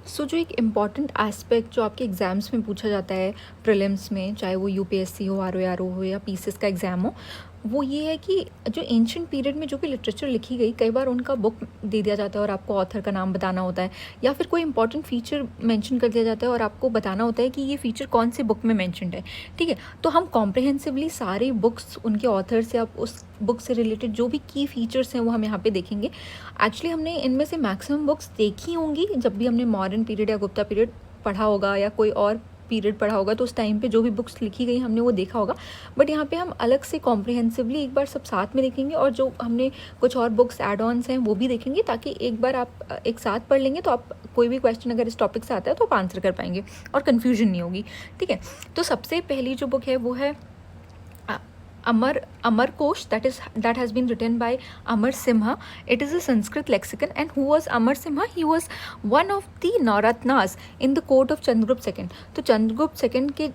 सो जो एक important aspect जो आपके एग्ज़ाम्स में पूछा जाता है प्रीलिम्स में, चाहे वो यूपीएससी हो, आरओआरओ हो या पीसीएस का एग्ज़ाम हो, वो ये है कि जो एंशिएंट पीरियड में जो भी लिटरेचर लिखी गई, कई बार उनका बुक दे दिया जाता है और आपको ऑथर का नाम बताना होता है, या फिर कोई इंपॉर्टेंट फीचर मेंशन कर दिया जाता है और आपको बताना होता है कि ये फीचर कौन से बुक में मेंशनड है। ठीक है, तो हम कॉम्प्रिहेंसिवली सारे बुक्स, उनके ऑथर से, आप उस बुक से रिलेटेड जो भी की फीचर्स हैं वो हम यहाँ पे देखेंगे। एक्चुअली हमने इनमें से मैक्सिमम बुक्स देखी होंगी जब भी हमने मॉडर्न पीरियड या गुप्ता पीरियड पढ़ा होगा या कोई और पीरियड पढ़ा होगा, तो उस टाइम पे जो भी बुक्स लिखी गई हमने वो देखा होगा। बट यहाँ पे हम अलग से कॉम्प्रिहेंसिवली एक बार सब साथ में देखेंगे, और जो हमने कुछ और बुक्स एड ऑन्स हैं वो भी देखेंगे, ताकि एक बार आप एक साथ पढ़ लेंगे तो आप कोई भी क्वेश्चन अगर इस टॉपिक से आता है तो आप आंसर कर पाएंगे और कन्फ्यूजन नहीं होगी। ठीक है, तो सबसे पहली जो बुक है वो है Amar Kosh, that has been written by Amar Simha. It is a Sanskrit lexicon. And who was Amar Simha? He was one of the Nauratnas in the court of Chandragupta II. तो Chandragupta II के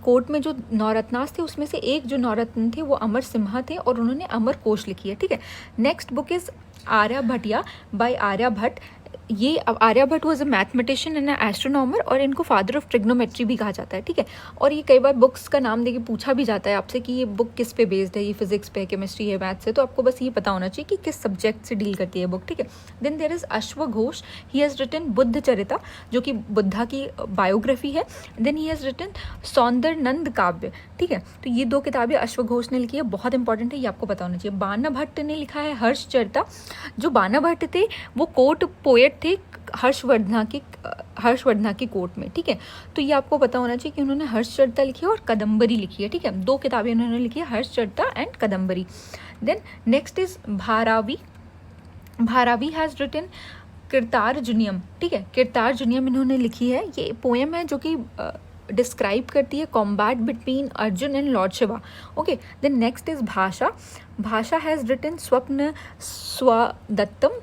court में जो नौरत्नास थे उसमें से एक जो नौरत्न थे वो अमर सिम्हा थे, और उन्होंने अमर कोश लिखी है। ठीक है, next book is Aryabhatiya by Aryabhata. ये Aryabhata was a mathematician and astronomer, और इनको फादर ऑफ ट्रिग्नोमेट्री भी कहा जाता है। ठीक है, और ये कई बार बुक्स का नाम देके पूछा भी जाता है आपसे कि ये बुक किस पे बेस्ड है, ये फिजिक्स पे है, केमिस्ट्री है, मैथ्स है, तो आपको बस ये पता होना चाहिए कि किस सब्जेक्ट से डील करती है बुक। ठीक है, देन देयर इज अश्वघोष, he has written Buddha Charita, जो कि बुद्धा की बायोग्राफी है। Then he has written Saundarananda Kavya. ठीक है, तो ये दो किताबें अश्वघोष ने लिखी है, बहुत इंपॉर्टेंट है, ये आपको पता होना चाहिए। बाना भट्ट ने लिखा है हर्ष चरिता। जो बाना भट्ट थे वो कोर्ट पोएट थे हर्षवर्धना की कोर्ट में। ठीक है, तो ये आपको पता होना चाहिए कि उन्होंने हर्ष चरिता लिखी है और कदम्बरी लिखी है। ठीक है, दो किताबें उन्होंने लिखी है, Harsha Charita and Kadambari. Then next is Bharavi has written Kiratarjuniya. ठीक है, कीर्तार्जुनियम इन्होंने लिखी है, ये पोएम है जो कि डिस्क्राइब करती है combat between Arjun and lord Shiva. Okay, then next is Bhasa has written Swapna Swadattam.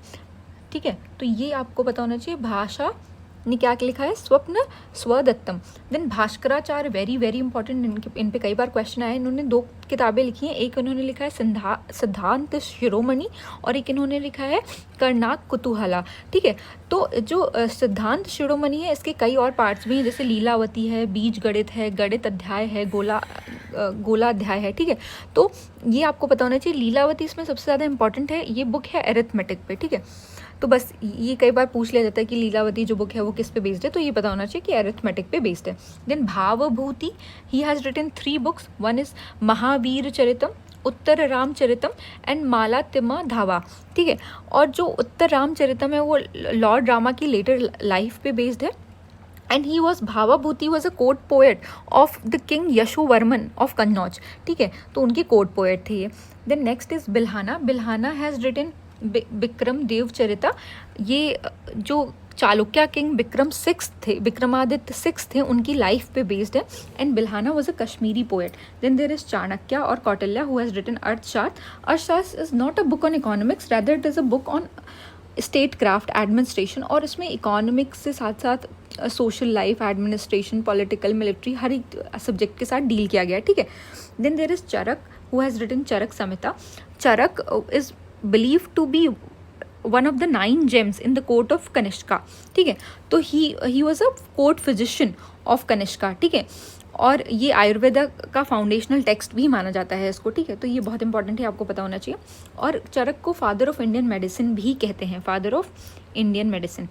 ठीक है, तो ये आपको पता होना चाहिए, भाषा ने क्या लिखा है, Swapna Vasavadattam. Then Bhaskaracharya, very very important, इन पे कई बार क्वेश्चन आए। इन्होंने दो किताबें लिखी हैं, एक इन्होंने लिखा है सिद्धांत शिरोमणि, और एक इन्होंने लिखा है कर्णाक कुतूहला। ठीक है, तो जो सिद्धांत शिरोमणि है इसके कई और पार्ट्स भी हैं, जैसे लीलावती है, बीज गणित है, गणित अध्याय है, गोला अध्याय है। ठीक है, तो ये आपको पता होना चाहिए। लीलावती इसमें सबसे ज़्यादा इंपॉर्टेंट है, ये बुक है अरिथमेटिक पे। ठीक है, तो बस ये कई बार पूछ लिया जाता है कि लीलावती जो बुक है वो किस पे बेस्ड है, तो ये पता होना चाहिए कि अरिथमेटिक पे बेस्ड है। Then Bhavabhuti, he has written 3 books, one is Mahavira Charitam, Uttara Ramacharitam and Malatimadhava. ठीक है, और जो उत्तर रामचरितम है वो लॉर्ड रामा की लेटर लाइफ पे बेस्ड है, and he was Bhavabhuti was a court poet of the king Yashovarman of Kannauj. ठीक है, तो उनके कोर्ट पोएट थे ये। Then next is Bilhana has written Vikrama Deva Charita. ये जो चालुक्य किंग विक्रमादित्य 6 थे, उनकी लाइफ पे बेस्ड है, and Bilhana was a Kashmiri poet. Then there is Chanakya और Kautilya who has written Arthashastra is not a book on economics, rather it is a book on state craft administration, और इसमें economics से साथ साथ social life, administration, political, military, हर एक subject के साथ डील किया गया है। ठीक है, then there is Charak who has written Charak Samhita. Charak is believed to be one of the 9 gems in the court of Kanishka. ठीक है, तो he was a court physician of Kanishka. ठीक है, और ये आयुर्वेदा का फाउंडेशनल टेक्स्ट भी माना जाता है इसको। ठीक है, तो ये बहुत इंपॉर्टेंट है, आपको पता होना चाहिए। और चरक को फादर ऑफ इंडियन मेडिसिन भी कहते हैं, father of Indian medicine.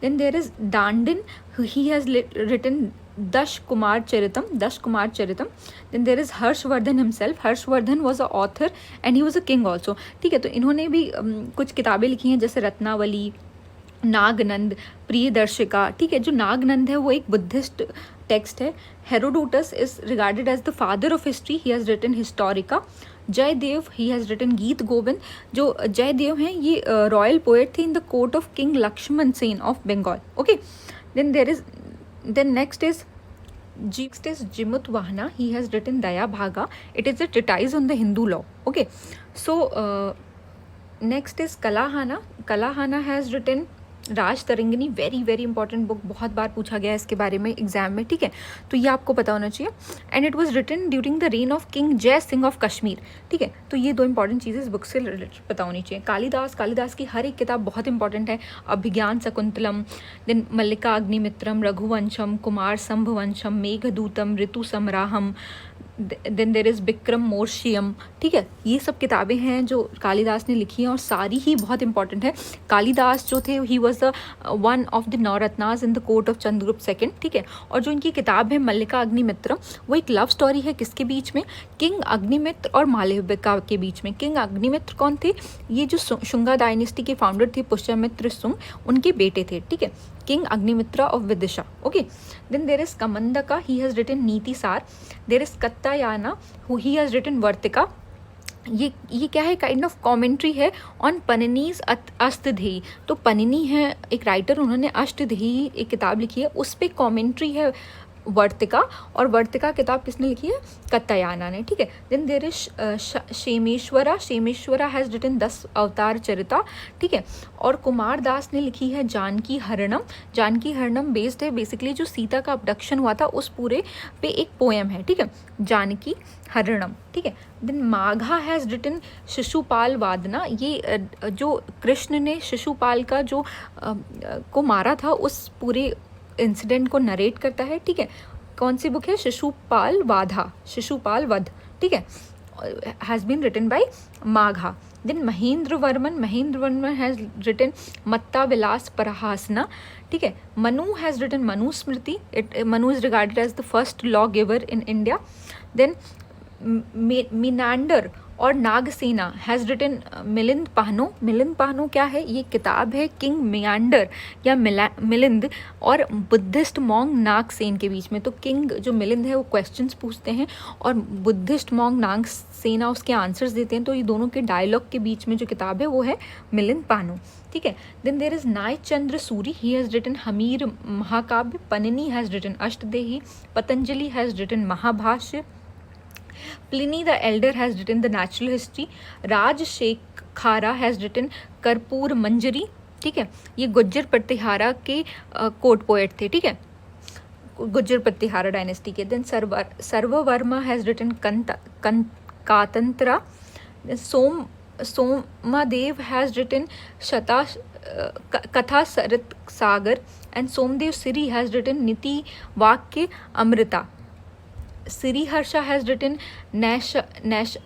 Then there is Dandin, he has written Dasha Kumara Charitam. Then there is Harshavardhan himself. Harshavardhan was a author and he was a king also. ठीक है, तो इन्होंने भी कुछ किताबें लिखी हैं, जैसे रत्नावली, नागनंद, प्रियदर्शिका। ठीक है, जो नागनंद है वो एक बुद्धिस्ट टेक्स्ट है। Herodotus is regarded as the father of history, he has written Historica. Jaydev, he has written Geet Govind. जो जयदेव हैं ये रॉयल पोएट थे in the court of king Lakshman Sen of Bengal. Okay, then next is Jimut Wahana. He has written Daya Bhaga. It is a treatise on the Hindu law. Okay, so next is Kalahana. Kalahana has written Raj Tarangini very very important book, बहुत बार पूछा गया है इसके बारे में exam में, ठीक है, तो ये आपको पता होना चाहिए। And it was written during the reign of king Jai Singh of Kashmir, ठीक है, तो ये 2 इंपॉर्टेंट चीज़ें इस बुक से रिलेटेड पता होनी चाहिए। कालिदास की हर एक किताब बहुत इंपॉर्टेंट है। Abhijnana Shakuntalam, then Mallika Agnimitram, Raghuvamsham, Kumara Sambhavansham, Meghadutam, Ritu Samharam, then there is Vikram Morshiyam, ठीक है, ये सब किताबें हैं जो कालिदास ने लिखी हैं और सारी ही बहुत इंपॉर्टेंट है। कालिदास जो थे he was the one of the Navratnas in the court of Chandragupta second, ठीक है, और जो इनकी किताब है मल्लिका अग्निमित्रम, वो एक लव स्टोरी है किसके बीच में, किंग अग्निमित्र और मालविका के बीच में। किंग अग्निमित्र कौन थे, ये जो शुंगा डायनेस्टी के फाउंडर थे पुष्यमित्र शुंग, उनके बेटे थे, ठीक है, king Agnimitra of Vidisha, okay. Then there is Kamandaka, he has written Niti Sar. There is Katyayana, he has written Vartika. ये क्या है, काइंड ऑफ कॉमेंट्री है ऑन पनिनीज अष्टदेही। तो पनिनी है एक राइटर, उन्होंने अष्टदेही एक किताब लिखी है, उस पर कॉमेंट्री है वर्तिका, और वर्तिका किताब किसने लिखी है, कत्तायाना ने, ठीक है। Then there is Kshemeshvara has written 10 Avatar चरिता, ठीक है, और कुमार दास ने लिखी है जानकी हरणम। जानकी हरणम बेस्ड है बेसिकली जो सीता का अबडक्शन हुआ था उस पूरे पे एक पोएम है, ठीक है, जानकी हरणम, ठीक है। देन माघा हैज़ रिटन शिशुपाल वादना, ये जो कृष्ण ने शिशुपाल का जो को मारा था उस पूरे इंसिडेंट को नरेट करता है, ठीक है। कौन सी बुक है, शिशुपाल वध, ठीक है, has been written by Magha. Then Mahendra Varman has written Matta Vilasa Prahasana, ठीक है। Manu has written Manusmriti, Manu is regarded as the first law giver in India. Then Menander और नागसेना हैज़ रिटन मिलिंद पाहनो क्या है, ये किताब है किंग मियांडर या मिलिंद और बुद्धिस्ट मॉन्ग नागसेन के बीच में। तो किंग जो मिलिंद है वो क्वेश्चंस पूछते हैं और बुद्धिस्ट मॉन्ग नागसेना उसके आंसर्स देते हैं, तो ये दोनों के डायलॉग के बीच में जो किताब है वो है मिलिंद पाहनो, ठीक है। Then there is Naya Chandra Suri, he has written Hamir Mahakavya. Panini has written Ashtadhyayi. Patanjali has written Mahabhashya. Pliny the Elder has written the natural history. Raj Shekhara has written कर्पूर मंजरी, ठीक है, ये गुज्जर प्रतिहारा के कोर्ट पोएट थे, ठीक है, गुज्जर प्रतिहारा डायनेस्टी के। Then Sarvavarma has written Katantra. Somadeva has written Katha Sarit Sagar and Somadeva Suri has written Niti Vakya Amrita. Shriharsha has written Naish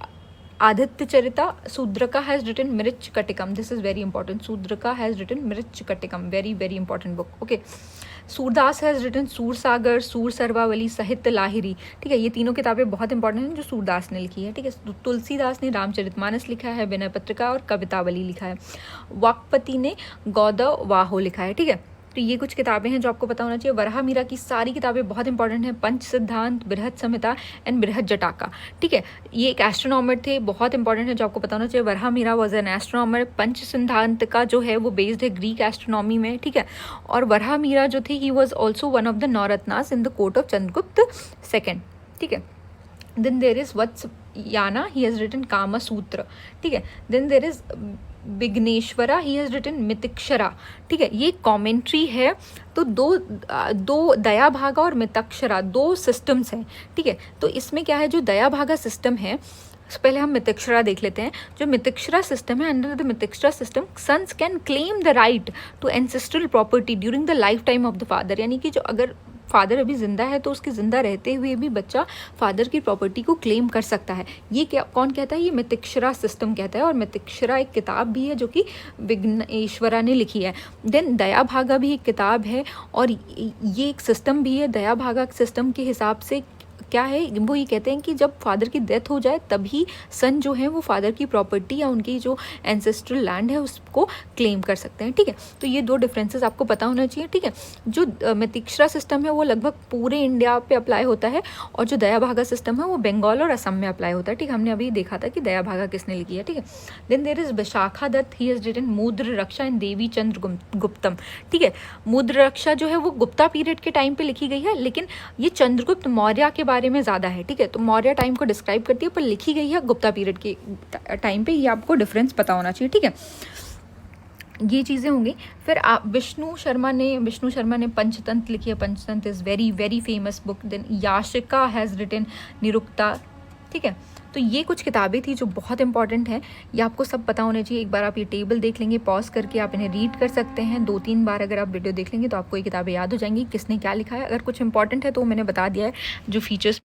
Aditya Charita. Shudraka has written Mrich Katikam, this is very important, Shudraka has written Mrich Katikam, very very important book, okay. Surdas has written Sursagar, Sur Saravali, साहित्य लाहिरी, ठीक है, ये तीनों किताबें बहुत इंपॉर्टेंट हैं जो सूरदास ने लिखी है, ठीक है। तुलसीदास ने रामचरितमानस लिखा है, विनय पत्रिका और कवितावली लिखा है। वाक्पति ने गौदव वाहो लिखा है, ठीक है। तो ये कुछ किताबें हैं जो आपको पता होना चाहिए। वराह मीरा की सारी किताबें बहुत इंपॉर्टेंट हैं, पंच सिद्धांत, बृहद संहिता एंड बृहद जटाका, ठीक है। ये एक एस्ट्रोनॉमर थे, बहुत इंपॉर्टेंट है जो आपको पता होना चाहिए। Varaha Mira was an astronomer. Pancha Siddhanta का जो है वो बेस्ड है ग्रीक एस्ट्रोनॉमी में, ठीक है, और वराह मीरा जो थे he was also one of the Navratnas in the court of Chandragupta second, ठीक है। Then there is Vatsyayana, he has written Kama Sutra, ठीक है। Then there is Vigneshwara, he has written Mitakshara, ठीक है, ये कॉमेंट्री है। तो दो दया भागा और मितक्षरा 2 सिस्टम्स हैं, ठीक है। तो इसमें क्या है, जो दया भागा सिस्टम है, पहले हम मितिक्षरा देख लेते हैं। जो मितिक्षरा सिस्टम है, under the Mitakshara system sons can claim the right to ancestral property during the life time of the father, यानी कि जो अगर फादर अभी ज़िंदा है तो उसके ज़िंदा रहते हुए भी बच्चा फादर की प्रॉपर्टी को क्लेम कर सकता है। ये क्या कौन कहता है, ये मितिक्षरा सिस्टम कहता है, और मितिक्षरा एक किताब भी है जो कि विघ्नेश्वरा ने लिखी है। देन दया भागा भी एक किताब है और ये एक सिस्टम भी है। दया भागा सिस्टम के हिसाब से क्या है, वो ये कहते हैं कि जब फादर की डेथ हो जाए तभी सन जो है वो फादर की प्रॉपर्टी या उनकी जो एंसेस्ट्रल लैंड है उसको क्लेम कर सकते हैं, ठीक है। तो ये 2 डिफरेंसेस आपको पता होना चाहिए, ठीक है। जो मितिक्षरा सिस्टम है वो लगभग पूरे इंडिया पे अप्लाई होता है और जो दया भागा सिस्टम है वो बंगाल और असम में अप्लाई होता है, ठीक है। हमने अभी देखा था कि दया भागा किसने लिखी है, ठीक है। Then there is Vishakha Datta, he has written Mudra Raksha and Devi Chandra Guptam, ठीक है। मुद्र रक्षा जो है वो गुप्ता पीरियड के टाइम पे लिखी गई है, लेकिन ये चंद्रगुप्त मौर्य के बारे में ज़्यादा है, ठीक है। तो मौर्य टाइम को डिस्क्राइब करती है पर लिखी गई है गुप्ता पीरियड के टाइम पे, ये आपको डिफरेंस पता होना चाहिए, ठीक है। ये चीज़ें होंगी। फिर आप विष्णु शर्मा ने पंचतंत्र लिखी है। Panchatantra is very very famous book. Then Yashika has written Nirukta, ठीक है। तो ये कुछ किताबें थी जो बहुत इंपॉर्टेंट हैं, ये आपको सब पता होने चाहिए। एक बार आप ये टेबल देख लेंगे, पॉज करके आप इन्हें रीड कर सकते हैं। 2-3 बार अगर आप वीडियो देख लेंगे तो आपको ये किताबें याद हो जाएंगी किसने क्या लिखा है। अगर कुछ इंपॉर्टेंट है तो मैंने बता दिया है, जो फीचर्स